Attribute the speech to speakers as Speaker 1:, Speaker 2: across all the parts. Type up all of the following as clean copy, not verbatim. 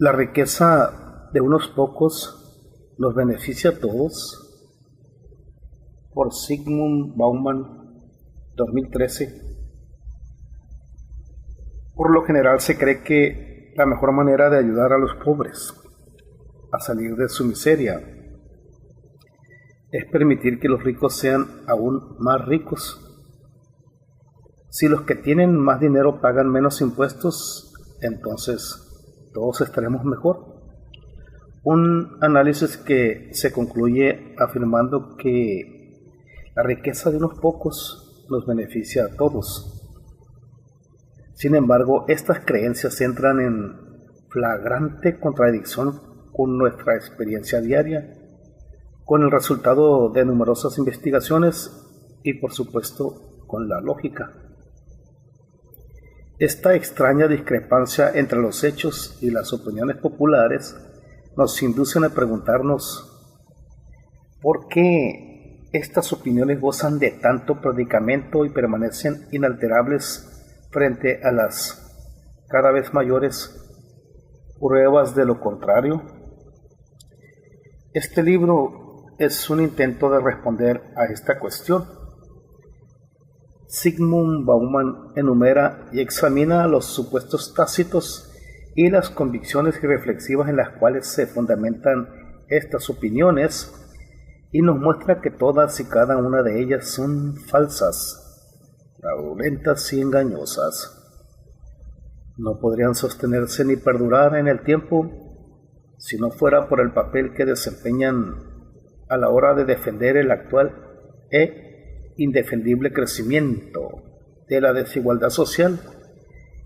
Speaker 1: La riqueza de unos pocos nos beneficia a todos. Por Zygmunt Bauman, 2013. Por lo general se cree que la mejor manera de ayudar a los pobres a salir de su miseria es permitir que los ricos sean aún más ricos. Si los que tienen más dinero pagan menos impuestos, entonces todos estaremos mejor. Un análisis que se concluye afirmando que la riqueza de unos pocos nos beneficia a todos. Sin embargo, estas creencias entran en flagrante contradicción con nuestra experiencia diaria, con el resultado de numerosas investigaciones y, por supuesto, con la lógica. Esta extraña discrepancia entre los hechos y las opiniones populares nos inducen a preguntarnos ¿por qué estas opiniones gozan de tanto predicamento y permanecen inalterables frente a las cada vez mayores pruebas de lo contrario? Este libro es un intento de responder a esta cuestión. Zygmunt Bauman enumera y examina los supuestos tácitos y las convicciones reflexivas en las cuales se fundamentan estas opiniones y nos muestra que todas y cada una de ellas son falsas, fraudulentas y engañosas. No podrían sostenerse ni perdurar en el tiempo si no fuera por el papel que desempeñan a la hora de defender el actual indefendible crecimiento de la desigualdad social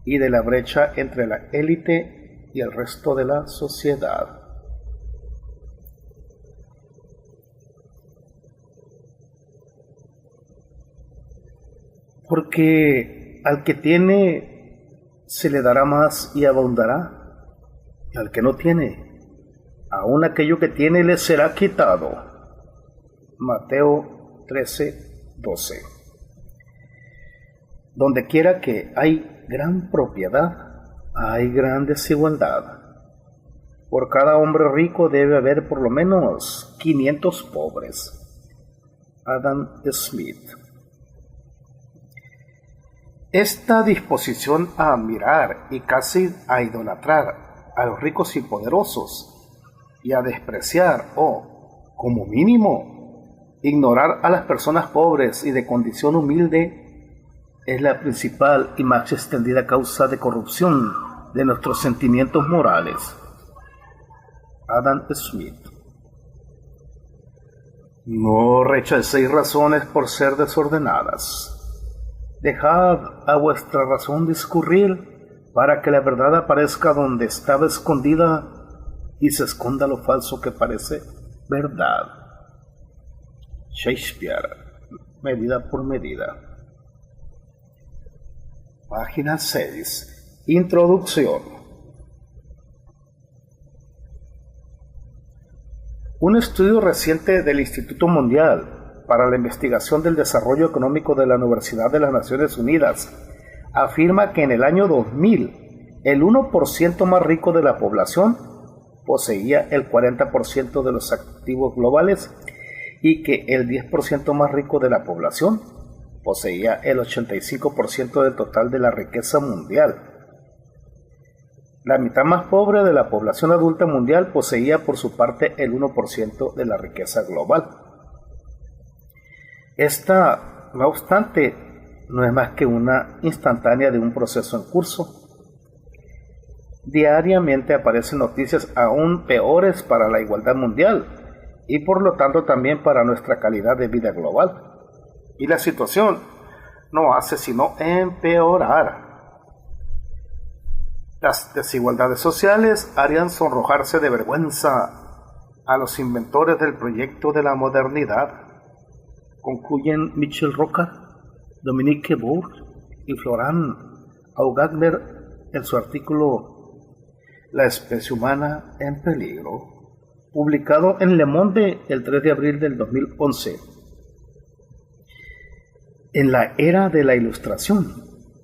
Speaker 1: y de la brecha entre la élite y el resto de la sociedad. Porque al que tiene se le dará más y abundará, y al que no tiene, aun aquello que tiene le será quitado. Mateo 13:12. Donde quiera que hay gran propiedad, hay gran desigualdad. Por cada hombre rico debe haber por lo menos 500 pobres. Adam Smith. Esta disposición a admirar y casi a idolatrar a los ricos y poderosos y a despreciar o, como mínimo, ignorar a las personas pobres y de condición humilde es la principal y más extendida causa de corrupción de nuestros sentimientos morales. Adam Smith. No rechacéis razones por ser desordenadas. Dejad a vuestra razón discurrir para que la verdad aparezca donde estaba escondida y se esconda lo falso que parece verdad. Shakespeare, medida por medida. Página 6. Introducción. Un estudio reciente del Instituto Mundial para la Investigación del Desarrollo Económico de la Universidad de las Naciones Unidas afirma que en el año 2000 el 1% más rico de la población poseía el 40% de los activos globales y que el 10% más rico de la población poseía el 85% del total de la riqueza mundial. La mitad más pobre de la población adulta mundial poseía por su parte el 1% de la riqueza global. Esta, no obstante, no es más que una instantánea de un proceso en curso. Diariamente aparecen noticias aún peores para la igualdad mundial y por lo tanto también para nuestra calidad de vida global. Y la situación no hace sino empeorar. Las desigualdades sociales harían sonrojarse de vergüenza a los inventores del proyecto de la modernidad. Concluyen Michel Rocard, Dominique Bourg y Florent Augagler en su artículo La especie humana en peligro, publicado en Le Monde el 3 de abril del 2011. En la era de la Ilustración,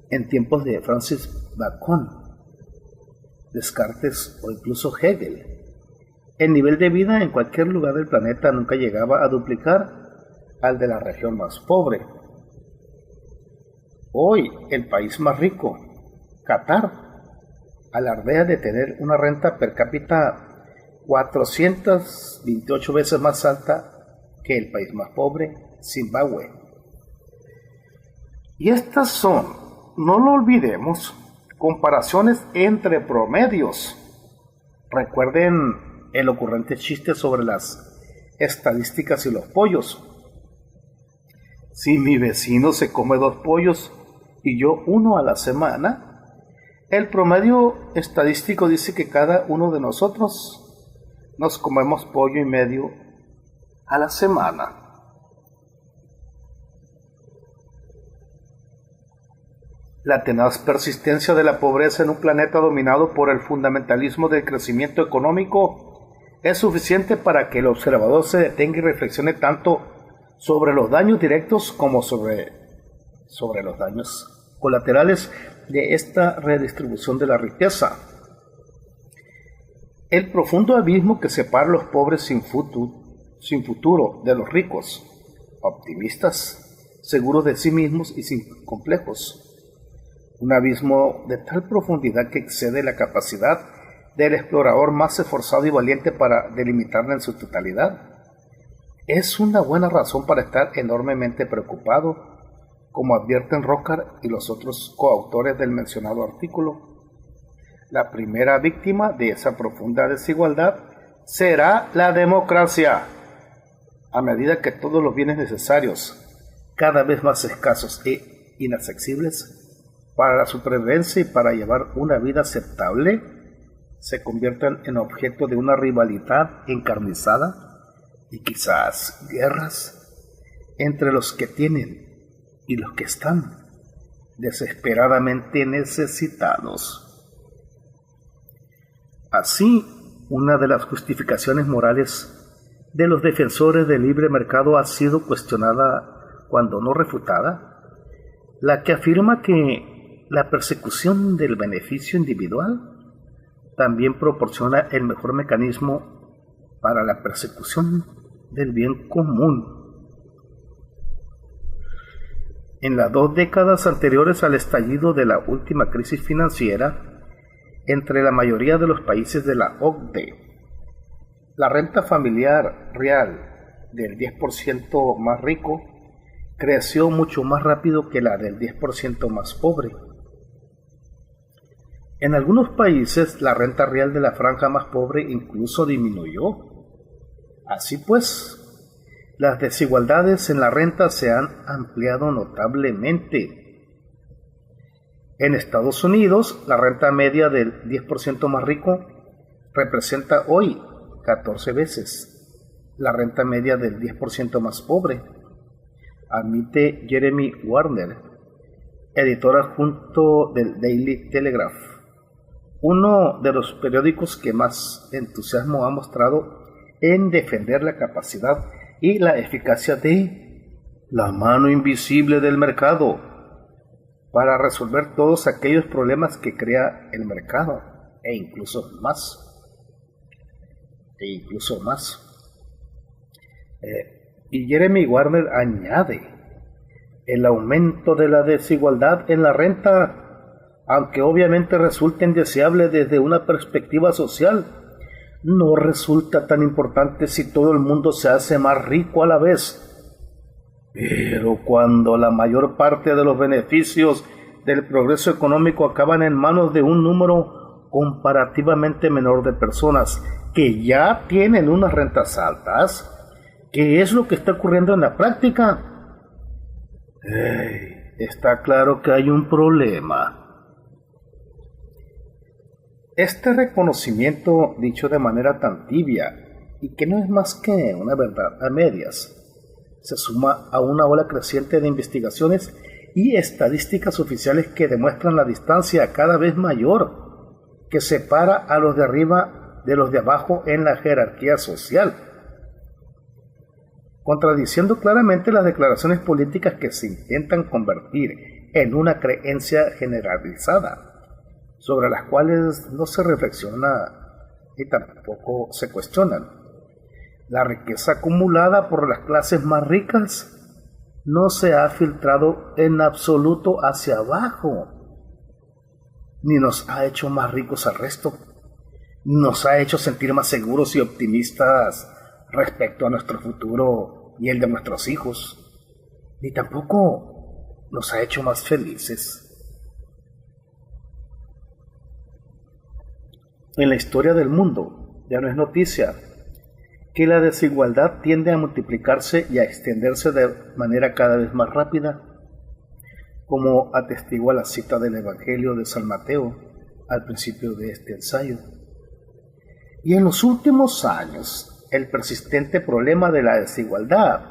Speaker 1: en tiempos de Francis Bacon, Descartes o incluso Hegel. El nivel de vida en cualquier lugar del planeta nunca llegaba a duplicar al de la región más pobre. Hoy, el país más rico, Qatar, alardea de tener una renta per cápita 428 veces más alta que el país más pobre, Zimbabue. Y estas son, no lo olvidemos, comparaciones entre promedios. Recuerden el ocurrente chiste sobre las estadísticas y los pollos. Si mi vecino se come 2 pollos y yo 1 a la semana, el promedio estadístico dice que cada uno de nosotros nos comemos pollo y medio a la semana. La tenaz persistencia de la pobreza en un planeta dominado por el fundamentalismo del crecimiento económico es suficiente para que el observador se detenga y reflexione tanto sobre los daños directos como sobre los daños colaterales de esta redistribución de la riqueza. El profundo abismo que separa a los pobres sin futuro de los ricos, optimistas, seguros de sí mismos y sin complejos. Un abismo de tal profundidad que excede la capacidad del explorador más esforzado y valiente para delimitarla en su totalidad. Es una buena razón para estar enormemente preocupado, como advierten Rocard y los otros coautores del mencionado artículo. La primera víctima de esa profunda desigualdad será la democracia, a medida que todos los bienes necesarios, cada vez más escasos e inaccesibles para la supervivencia y para llevar una vida aceptable, se conviertan en objeto de una rivalidad encarnizada y quizás guerras entre los que tienen y los que están desesperadamente necesitados. Así, una de las justificaciones morales de los defensores del libre mercado ha sido cuestionada cuando no refutada, la que afirma que la persecución del beneficio individual también proporciona el mejor mecanismo para la persecución del bien común. En las 2 décadas anteriores al estallido de la última crisis financiera, entre la mayoría de los países de la OCDE, la renta familiar real del 10% más rico creció mucho más rápido que la del 10% más pobre. En algunos países, la renta real de la franja más pobre incluso disminuyó. Así pues, las desigualdades en la renta se han ampliado notablemente. En Estados Unidos, la renta media del 10% más rico representa hoy 14 veces la renta media del 10% más pobre, admite Jeremy Warner, editor adjunto del Daily Telegraph, uno de los periódicos que más entusiasmo ha mostrado en defender la capacidad y la eficacia de la mano invisible del mercado para resolver todos aquellos problemas que crea el mercado, e incluso más. Y Jeremy Warner añade: el aumento de la desigualdad en la renta, aunque obviamente resulta indeseable desde una perspectiva social, no resulta tan importante si todo el mundo se hace más rico a la vez. Pero cuando la mayor parte de los beneficios del progreso económico acaban en manos de un número comparativamente menor de personas que ya tienen unas rentas altas, ¿qué es lo que está ocurriendo en la práctica? Está claro que hay un problema. Este reconocimiento, dicho de manera tan tibia, y que no es más que una verdad a medias, se suma a una ola creciente de investigaciones y estadísticas oficiales que demuestran la distancia cada vez mayor que separa a los de arriba de los de abajo en la jerarquía social, contradiciendo claramente las declaraciones políticas que se intentan convertir en una creencia generalizada. sobre las cuales no se reflexiona y tampoco se cuestionan. La riqueza acumulada por las clases más ricas no se ha filtrado en absoluto hacia abajo, ni nos ha hecho más ricos al resto, ni nos ha hecho sentir más seguros y optimistas respecto a nuestro futuro y el de nuestros hijos, ni tampoco nos ha hecho más felices. En la historia del mundo ya no es noticia que la desigualdad tiende a multiplicarse y a extenderse de manera cada vez más rápida, como atestigua la cita del Evangelio de San Mateo al principio de este ensayo. Y en los últimos años, el persistente problema de la desigualdad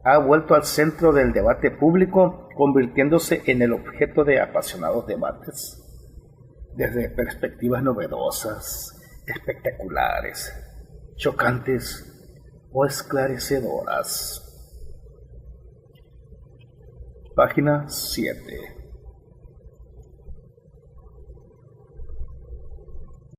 Speaker 1: ha vuelto al centro del debate público, convirtiéndose en el objeto de apasionados debates, desde perspectivas novedosas, espectaculares, chocantes o esclarecedoras. Página 7.